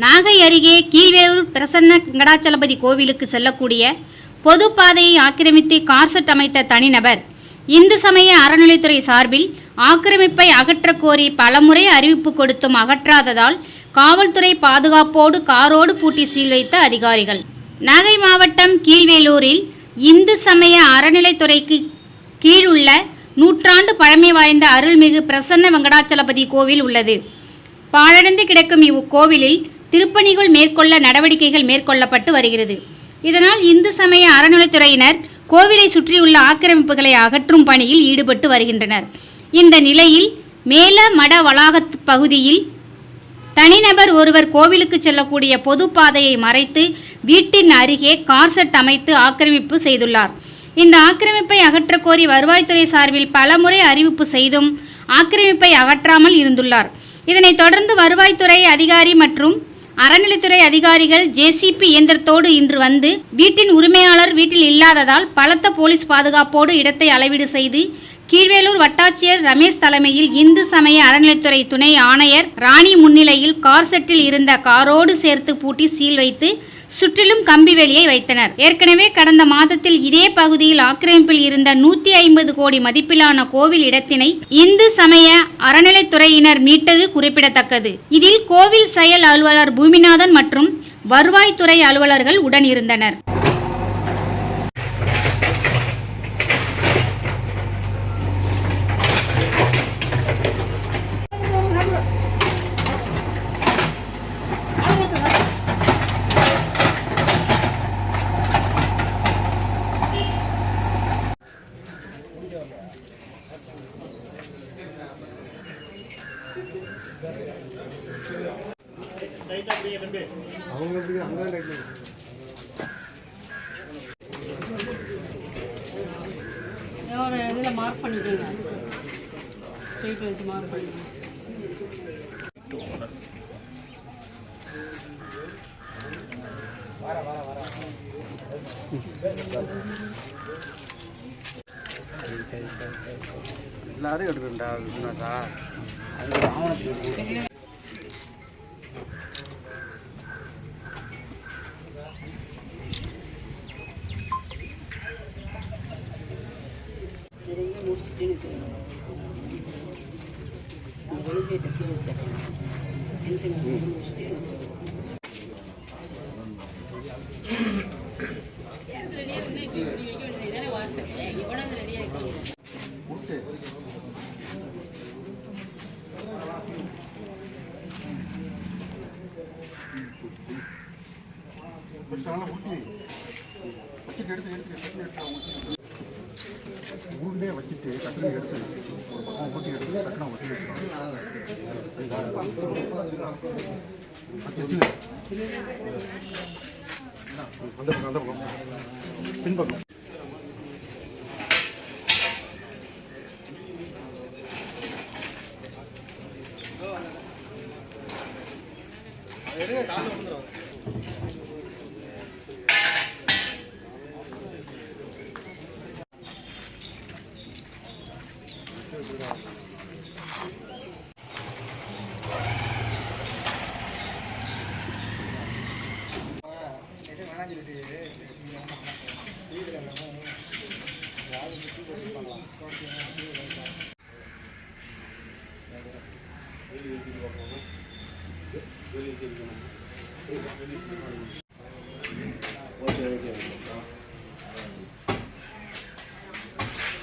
நாகை அருகே கீழ்வேலூர் பிரசன்ன வெங்கடாச்சலபதி கோவிலுக்கு செல்லக்கூடிய பொது பாதையை ஆக்கிரமித்து கார்செட் அமைத்த தனிநபர் இந்து சமய அறநிலைத்துறை சார்பில் ஆக்கிரமிப்பை அகற்றக் கோரி பலமுறை அறிவிப்பு கொடுத்தும் அகற்றாததால் காவல்துறை பாதுகாப்போடு காரோடு பூட்டி சீல் வைத்த அதிகாரிகள். நாகை மாவட்டம் கீழ்வேலூரில் இந்து சமய அறநிலைத்துறைக்கு கீழுள்ள நூற்றாண்டு பழமை வாய்ந்த அருள்மிகு பிரசன்ன வெங்கடாச்சலபதி கோவில் உள்ளது. பாழடைந்து கிடக்கும் இவ்கோவிலில் திருப்பணிகள் மேற்கொள்ள நடவடிக்கைகள் மேற்கொள்ளப்பட்டு வருகிறது. இதனால் இந்து சமய அறநிலைத்துறையினர் கோவிலை சுற்றியுள்ள ஆக்கிரமிப்புகளை அகற்றும் பணியில் ஈடுபட்டு வருகின்றனர். இந்த நிலையில் மேல மட வளாகத்து பகுதியில் தனிநபர் ஒருவர் கோவிலுக்கு செல்லக்கூடிய பொது பாதையை மறைத்து வீட்டின் அருகே கார்செட் அமைத்து ஆக்கிரமிப்பு செய்துள்ளார். இந்த ஆக்கிரமிப்பை அகற்றக் கோரி வருவாய்த்துறை சார்பில் பலமுறை அறிவிப்பு செய்தும் ஆக்கிரமிப்பை அகற்றாமல் இருந்துள்ளார். இதனைத் தொடர்ந்து வருவாய்த்துறை அதிகாரி மற்றும் அறநிலைத்துறை அதிகாரிகள் ஜேசிபி இயந்திரத்தோடு இன்று வந்து வீட்டின் உரிமையாளர் வீட்டில் இல்லாததால் பலத்த போலீஸ் பாதுகாப்போடு இடத்தை அளவீடு செய்து கீழ்வேலூர் வட்டாட்சியர் ரமேஷ் தலைமையில் இந்து சமய அறநிலைத்துறை துணை ஆணையர் ராணி முன்னிலையில் கார்செட்டில் இருந்த காரோடு சேர்த்து பூட்டி சீல் வைத்து சுற்றிலும் கம்பி வேலியை வைத்தனர். ஏற்கனவே கடந்த மாதத்தில் இதே பகுதியில் ஆக்கிரமிப்பில் இருந்த 150 கோடி மதிப்பிலான கோவில் இடத்தினை இந்து சமய அறநிலைத்துறையினர் மீட்டது குறிப்பிடத்தக்கது. இதில் கோவில் செயல் அலுவலர் பூமிநாதன் மற்றும் வருவாய்த்துறை அலுவலர்கள் உடன் இருந்தனர். இதில் மார்க் பண்ணிக்கோங்க, ஸ்ட்ரெயிட் வச்சு மார்க் பண்ணிக்கோங்க. எல்லாரும் எடுக்கண்டா சார், அது ஆவணத்துக்கு ஊர்லேயே வச்சுட்டு கட்டில் எடுத்து ஒட்டி எடுத்து கட்டணம் ஒட்டி அந்த பக்கம் பின்பக்கம் ஓகே.